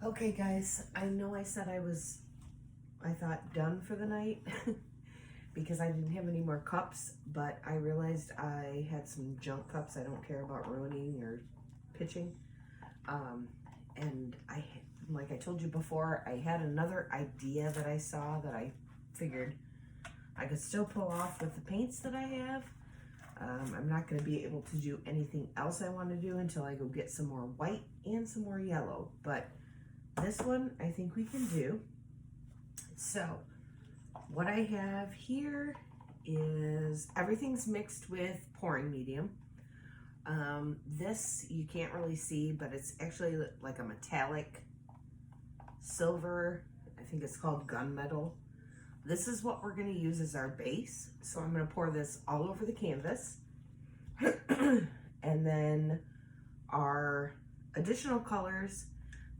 Okay, guys, I know I said I thought done for the night because I didn't have any more cups, but I realized I had some junk cups I don't care about ruining or pitching. And like I told you before, I had another idea that I saw that I figured I could still pull off with the paints that I have. I'm not going to be able to do anything else I want to do until I go get some more white and some more yellow, but this one I think we can do. So what I have here is everything's mixed with pouring medium. This you can't really see, but it's actually like a metallic silver. I think it's called gunmetal. This is what we're going to use as our base. So I'm going to pour this all over the canvas. And then our additional colors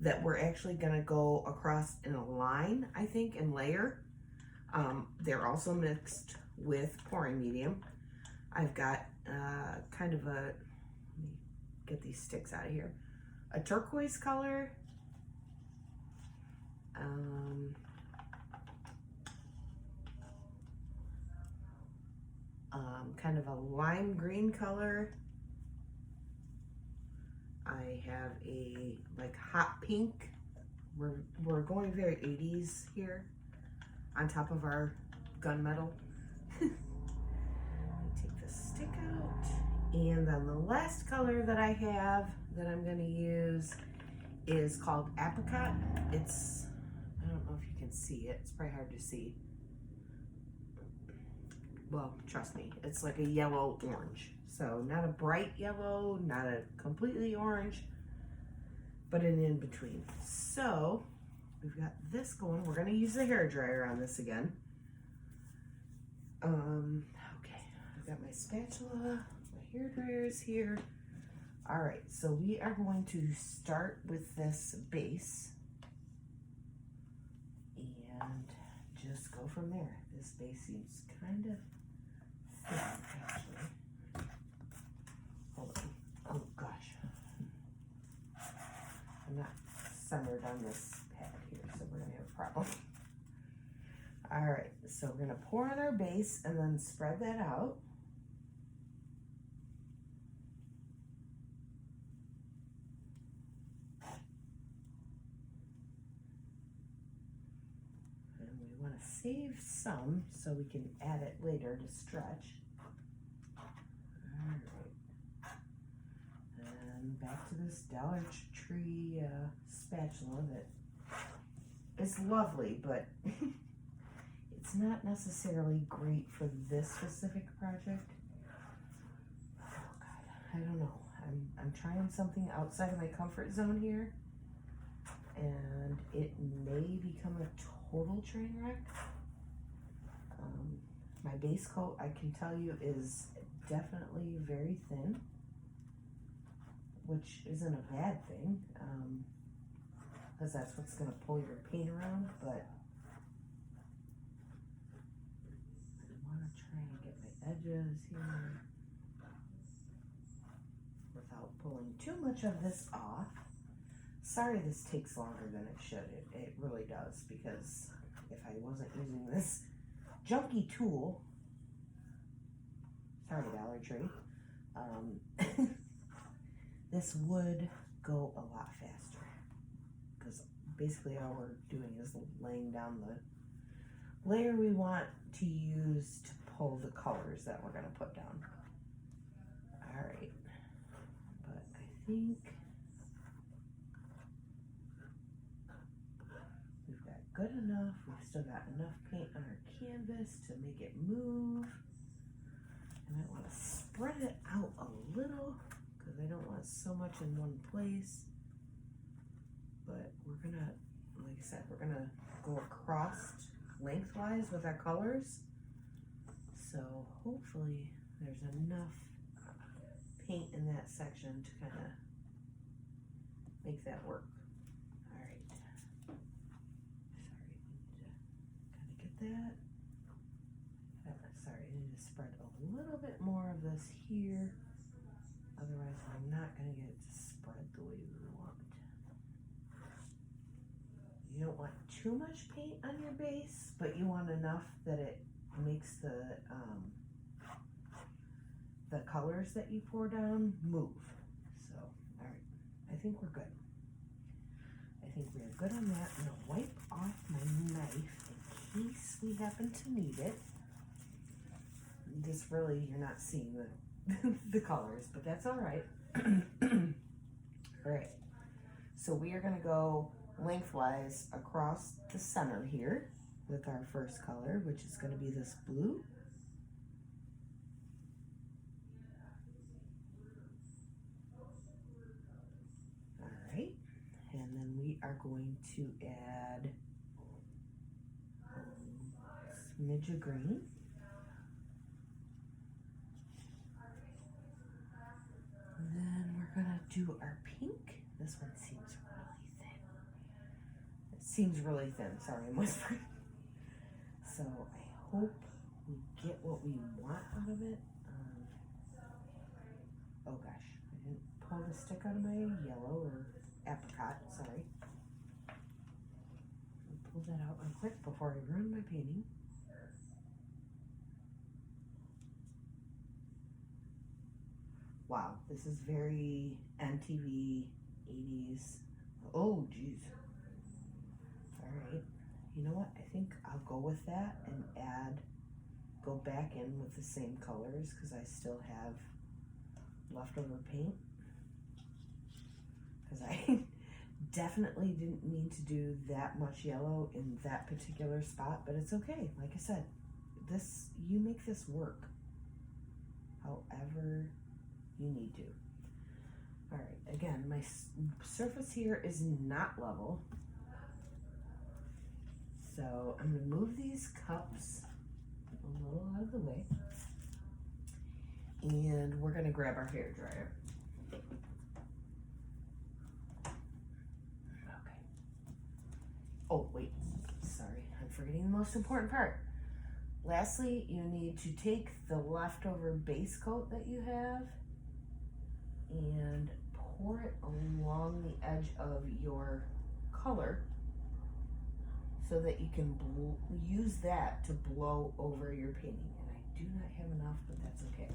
that we're actually going to go across in a line, I think, and layer. They're also mixed with pouring medium. I've got kind of a, let me get these sticks out of here, a turquoise color, kind of a lime green color. I have a like hot pink. We're going very 80s here on top of our gunmetal. Let me take this stick out. And then the last color that I have that I'm going to use is called apricot. It's, I don't know if you can see it. It's probably hard to see. Well, trust me, it's like a yellow orange. So not a bright yellow, not a completely orange, but an in between. So we've got this going. We're going to use the hair dryer on this again. Okay, I've got my spatula, my hair dryer is here. All right, so we are going to start with this base and just go from there. This base seems kind of thin, actually. Hold on. Oh gosh. I'm not centered on this pad here, so we're gonna have a problem. All right, so we're gonna pour on our base and then spread that out. And we wanna save some so we can add it later to stretch. All right. And back to this Dollar Tree spatula that is lovely, but it's not necessarily great for this specific project. Oh God, I don't know. I'm trying something outside of my comfort zone here, and it may become a total train wreck. My base coat, I can tell you, is definitely very thin, which isn't a bad thing, because that's what's going to pull your paint around, but I want to try and get my edges here without pulling too much of this off. Sorry this takes longer than it should. It really does, because if I wasn't using this junky tool, sorry Dollar Tree, this would go a lot faster, because basically all we're doing is laying down the layer we want to use to pull the colors that we're going to put down. All right, but I think we've got good enough. We've still got enough paint on our canvas to make it move, and I want to spread it out a little because I don't want so much in one place. But we're gonna, like I said, we're gonna go across lengthwise with our colors. So hopefully there's enough paint in that section to kind of make that work. All right. Sorry, I need to kind of get that. Sorry, I need to spread a little bit more of this here. Otherwise, I'm not going to get it to spread the way we want. want too much paint on your base, but you want enough that it makes the colors that you pour down move. So, all right, I think we're good. I think we are good on that. I'm gonna wipe off my knife in case we happen to need it. Just really, you're not seeing the the colors, but that's all right. All right, so we are gonna go lengthwise across the center here with our first color, which is gonna be this blue. All right, and then we are going to add a smidge of green. And then we're gonna do our pink. This one seems really thin. It seems really thin, sorry, I'm whispering. So I hope we get what we want out of it. Oh gosh, I didn't pull the stick out of my yellow or apricot, sorry. I'll pull that out real quick before I ruin my painting. Wow, this is very MTV 80s. Oh, geez. All right. You know what? I think I'll go with that and go back in with the same colors because I still have leftover paint. Because I definitely didn't mean to do that much yellow in that particular spot, but it's okay. Like I said, you make this work however you need to. All right, again, my surface here is not level. So I'm gonna move these cups a little out of the way. And we're gonna grab our hairdryer. Okay. Oh, wait, sorry, I'm forgetting the most important part. Lastly, you need to take the leftover base coat that you have and pour it along the edge of your color so that you can use that to blow over your painting. And I do not have enough, but that's okay.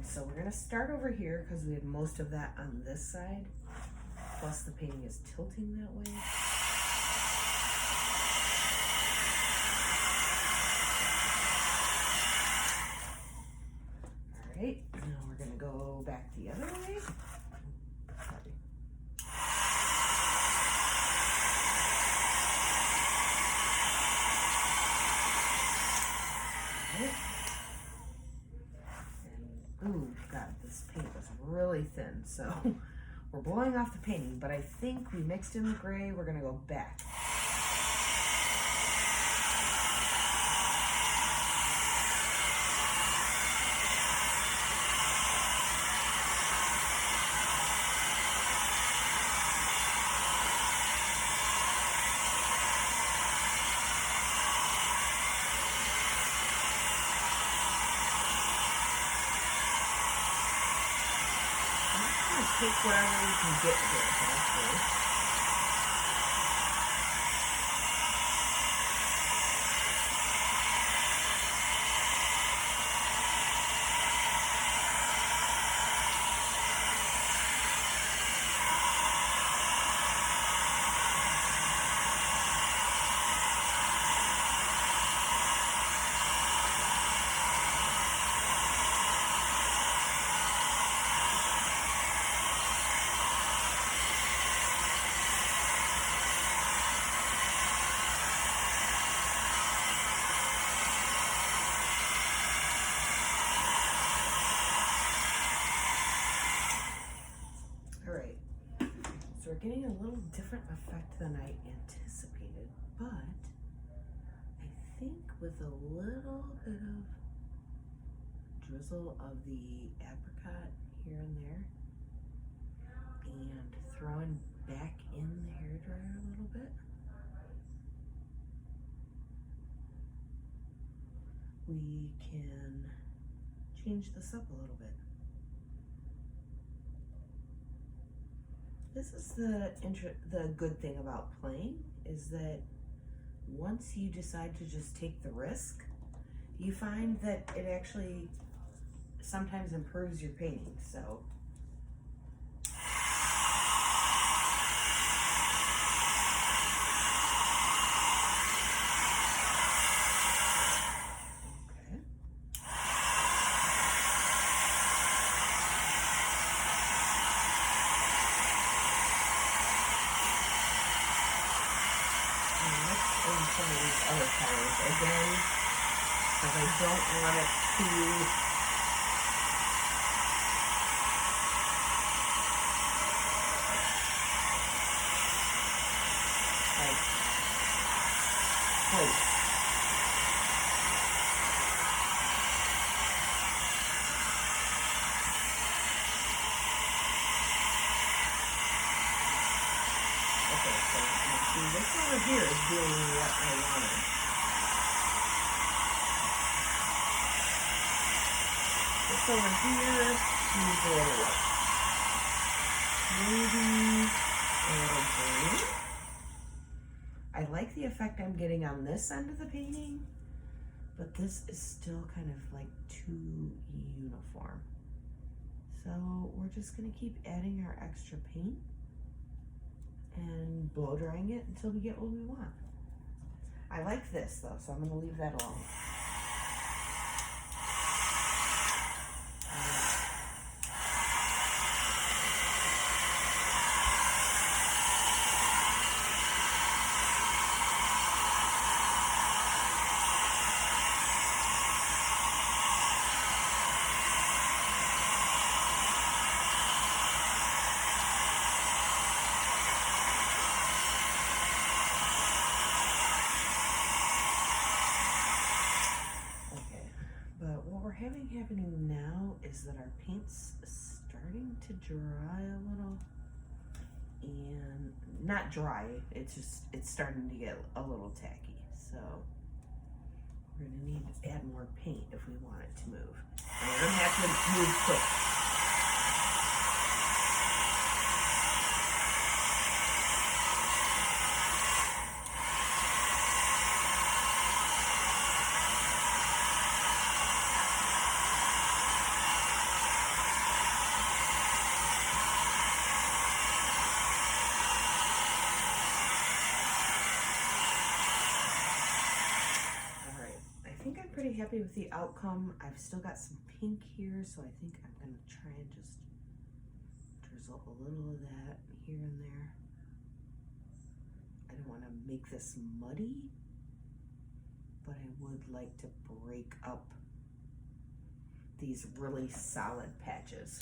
So we're gonna start over here because we had most of that on this side, plus the painting is tilting that way. All right, now we're gonna go back the other way. Sorry. And, ooh, God, this paint was really thin, so we're blowing off the painting, but I think we mixed in the gray. We're gonna go back. Take whatever you can get here, actually. So we're getting a little different effect than I anticipated, but I think with a little bit of drizzle of the apricot here and there, and throwing back in the hairdryer a little bit, we can change this up a little bit. This is the good thing about playing, is that once you decide to just take the risk, you find that it actually sometimes improves your painting. So some of these other colors again, because I don't want it to like float. Okay, so you see this over here is doing what I wanted. This over here needs a little work. Maybe a little green. I like the effect I'm getting on this end of the painting, but this is still kind of like too uniform. So we're just gonna keep adding our extra paint and blow drying it until we get what we want. I like this though, so I'm gonna leave that alone. Happening now is that our paint's starting to dry a little, and not dry, it's starting to get a little tacky. So we're gonna need to add more paint if we want it to move. And we're gonna have to move quick. Pretty happy with the outcome. I've still got some pink here, so I think I'm gonna try and just drizzle a little of that here and there. I don't want to make this muddy, but I would like to break up these really solid patches.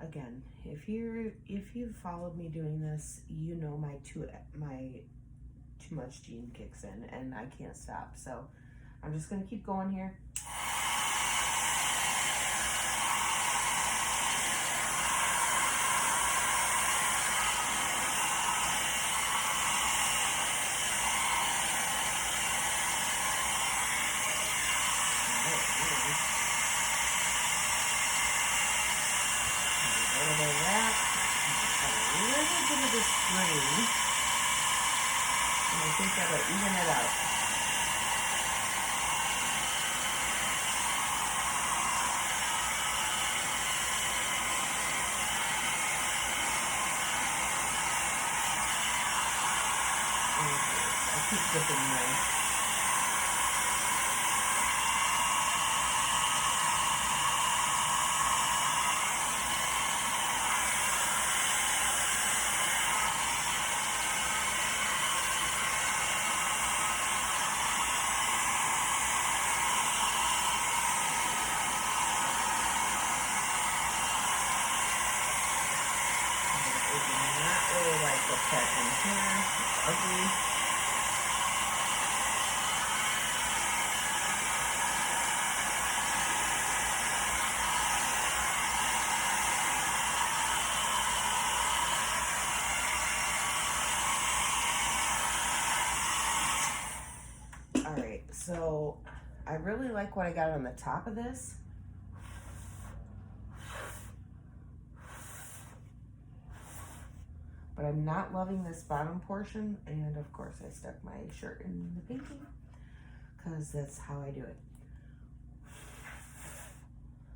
Again, if you've followed me doing this, you know my too much gene kicks in and I can't stop. So I'm just gonna keep going here. And I think that'll even it out. keep dipping my. Alright, so I really like what I got on the top of this. But I'm not loving this bottom portion, and of course I stuck my shirt in the painting because that's how I do it.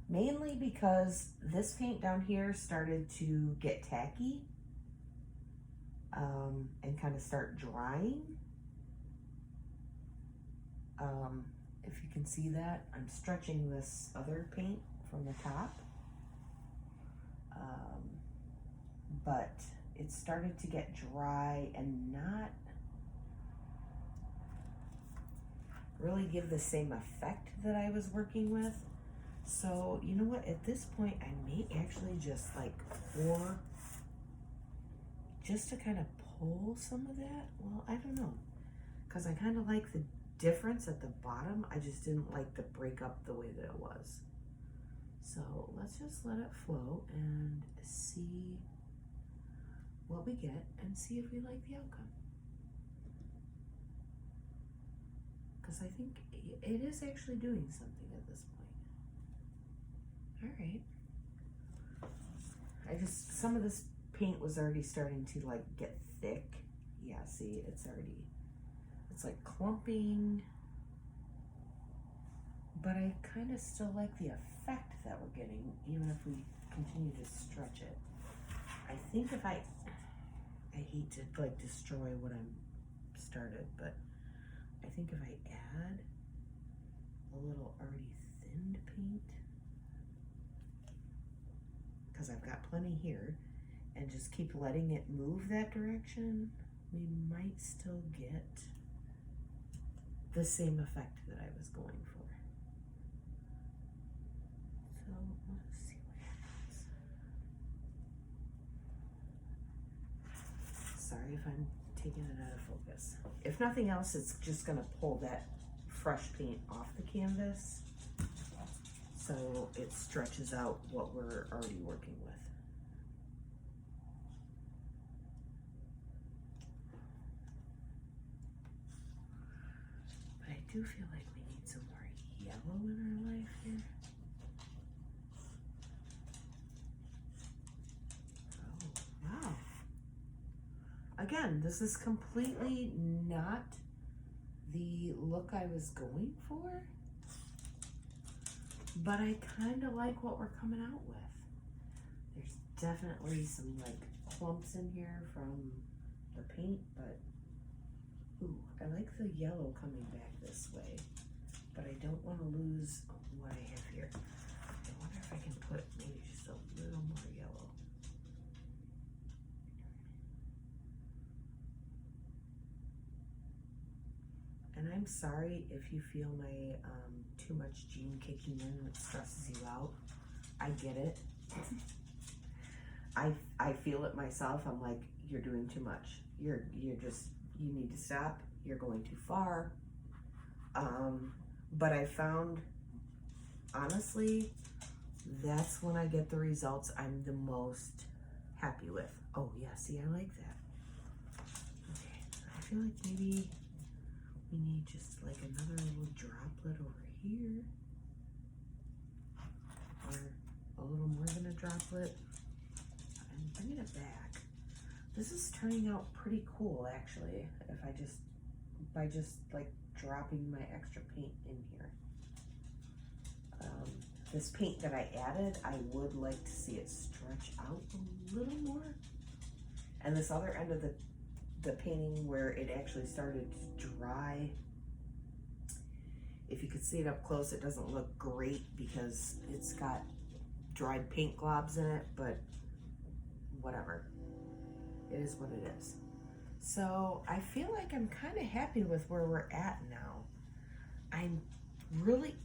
Mainly because this paint down here started to get tacky and kind of start drying. If you can see that, I'm stretching this other paint from the top. But it started to get dry and not really give the same effect that I was working with. So, you know what, at this point, I may actually just like pour, just to kind of pull some of that. Well, I don't know, because I kind of like the difference at the bottom. I just didn't like the breakup the way that it was. So let's just let it flow and see what we get and see if we like the outcome. Because I think it is actually doing something at this point. All right. Some of this paint was already starting to like get thick. Yeah, see, it's like clumping. But I kind of still like the effect that we're getting, even if we continue to stretch it. I think if I hate to like destroy what I'm started, but I think if I add a little already thinned paint, because I've got plenty here, and just keep letting it move that direction, we might still get the same effect that I was going for. So let's see what happens. Sorry if I'm taking it out of focus. If nothing else, it's just gonna pull that fresh paint off the canvas so it stretches out what we're already working with. But I do feel like we need some more yellow in our life here. Oh, wow. Again, this is completely not the look I was going for, but I kind of like what we're coming out with. There's definitely some like clumps in here from the paint, but ooh, I like the yellow coming back this way, but I don't want to lose what I have here. I wonder if I can put maybe just a little more yellow. And I'm sorry if you feel my too much gene kicking in and it stresses you out. I get it. I feel it myself. I'm like, you're doing too much. You need to stop. You're going too far. But I found, honestly, that's when I get the results I'm the most happy with. Oh yeah, see, I like that. Okay, I feel like maybe we need just like another little droplet over here, or a little more than a droplet, and bringing it back. This is turning out pretty cool, actually, if by just like dropping my extra paint in here. This paint that I added, I would like to see it stretch out a little more. And this other end of the the painting where it actually started to dry. If you could see it up close, it doesn't look great because it's got dried paint globs in it, but whatever. It is what it is. So I feel like I'm kind of happy with where we're at now. I'm really,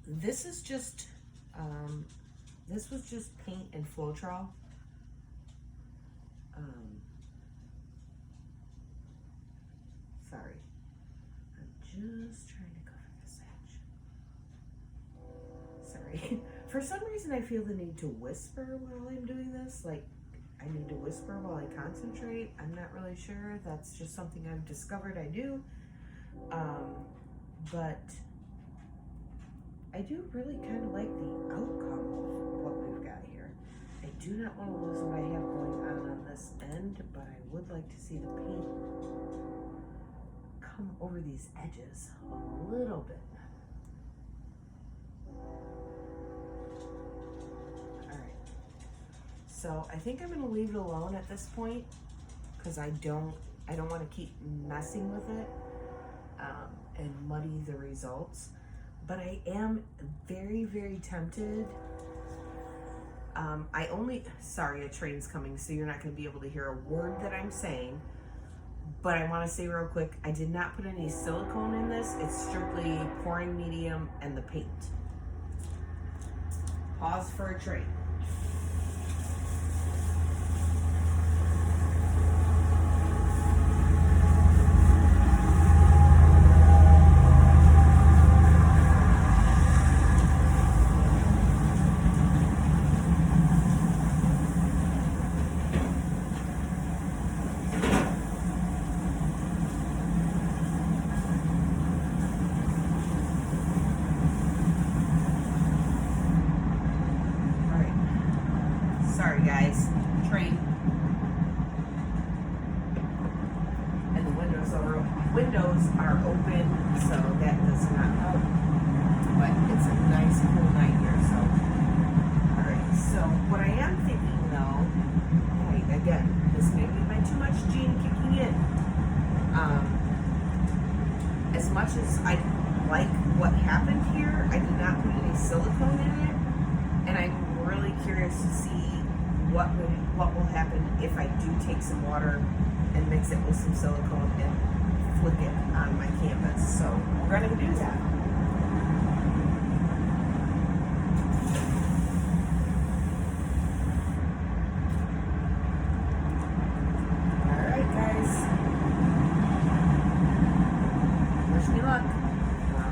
this is just, this was just paint and Floetrol. Sorry, I'm just trying to cover this edge. Sorry. For some reason I feel the need to whisper while I'm doing this, like I need to whisper while I concentrate. I'm not really sure. That's just something I've discovered I do. But I do really kind of like the outcome of what we've got here. I do not want to lose what I have going on this end, but I would like to see the paint come over these edges a little bit. So I think I'm going to leave it alone at this point because I don't want to keep messing with it and muddy the results. But I am very, very tempted. Sorry, a train's coming, so you're not going to be able to hear a word that I'm saying. But I want to say real quick, I did not put any silicone in this. It's strictly pouring medium and the paint. Pause for a train. Sorry guys, train. And the windows are open, so that does not help. But it's a nice cool night here, so. Alright, so what I am thinking though, again, this may be my too much gene kicking in. As much as I like what happened here, I did not put any silicone in it, and I'm really curious to see what will happen if I do take some water and mix it with some silicone and flick it on my canvas. So we're gonna do that. All right, guys. Wish me luck.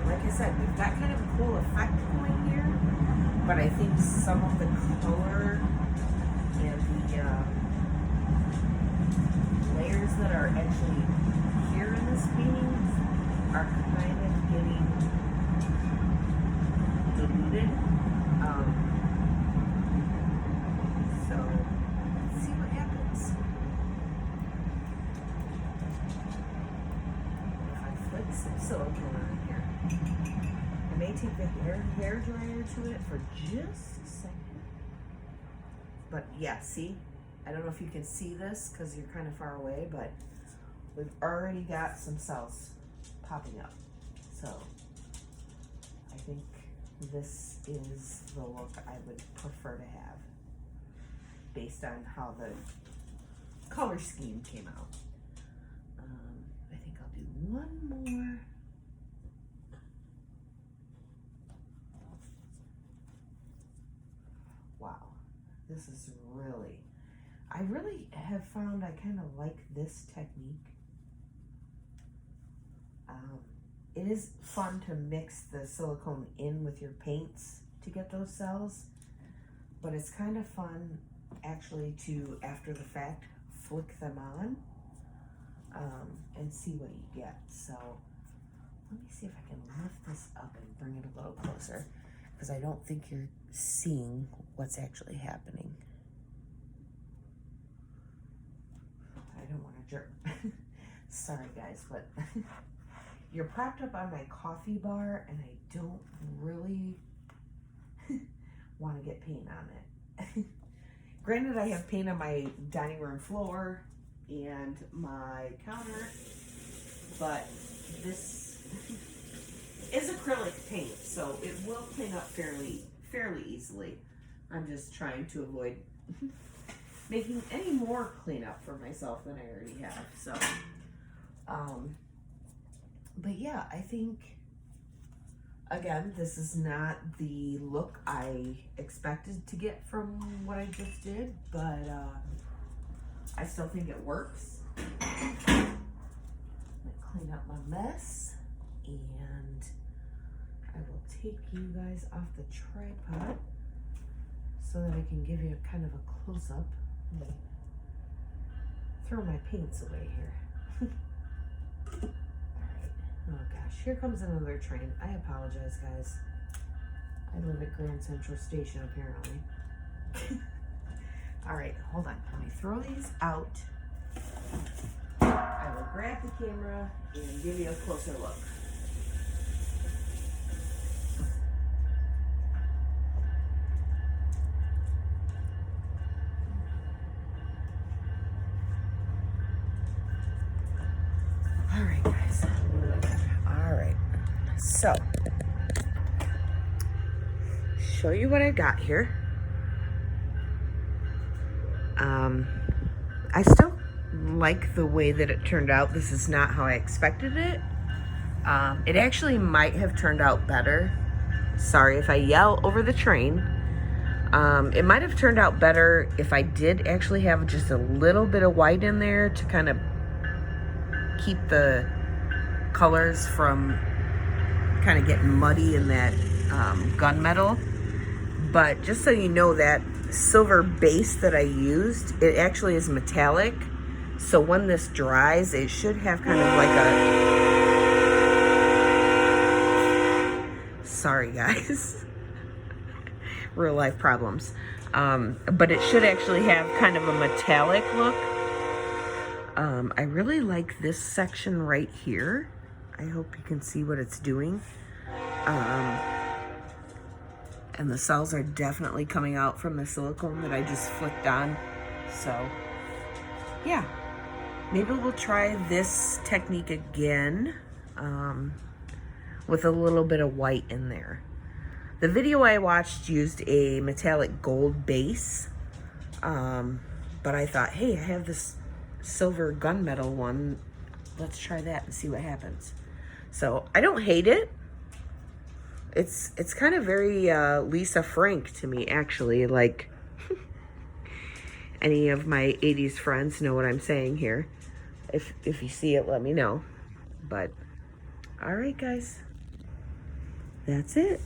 Like I said, we've got kind of a cool effect going here, but I think some of the color and the layers that are actually here in this painting are kind of getting diluted. So let's see what happens. If I flick some silicone on here, I may take the hair dryer to it for just a second. But yeah, see, I don't know if you can see this because you're kind of far away, but we've already got some cells popping up. So I think this is the look I would prefer to have based on how the color scheme came out. I think I'll do one more. Wow. This is I really have found I kind of like this technique. It is fun to mix the silicone in with your paints to get those cells, but it's kind of fun actually to, after the fact, flick them on and see what you get. So let me see if I can lift this up and bring it a little closer, because I don't think you're seeing what's actually happening. I don't want to jerk. Sorry guys, but you're propped up on my coffee bar and I don't really want to get paint on it. Granted, I have paint on my dining room floor and my counter, but this is acrylic paint, so it will clean up fairly easily. I'm just trying to avoid making any more cleanup for myself than I already have. So, but yeah, I think, again, this is not the look I expected to get from what I just did, but I still think it works. I'm gonna clean up my mess, and I will take you guys off the tripod so that I can give you a kind of a close-up. Throw my paints away here. Alright. Oh gosh, here comes another train. I apologize, guys. I live at Grand Central Station, apparently. Alright, hold on. Let me throw these out. I will grab the camera and give you a closer look. Alright, guys. Alright. So, show you what I got here. I still like the way that it turned out. This is not how I expected it. It actually might have turned out better. Sorry if I yell over the train. It might have turned out better if I did actually have just a little bit of white in there to kind of keep the colors from kind of getting muddy in that gunmetal. But just so you know, that silver base that I used, it actually is metallic. So when this dries, it should have kind of like a... Sorry, guys. Real life problems. But it should actually have kind of a metallic look. I really like this section right here. I hope you can see what it's doing. And the cells are definitely coming out from the silicone that I just flicked on. So, yeah. Maybe we'll try this technique again with a little bit of white in there. The video I watched used a metallic gold base. But I thought, hey, I have this silver gunmetal one. Let's try that and see what happens. So, I don't hate it. It's kind of very Lisa Frank to me, actually. Like, any of my 80s friends know what I'm saying here. If you see it, let me know. But, all right, guys. That's it.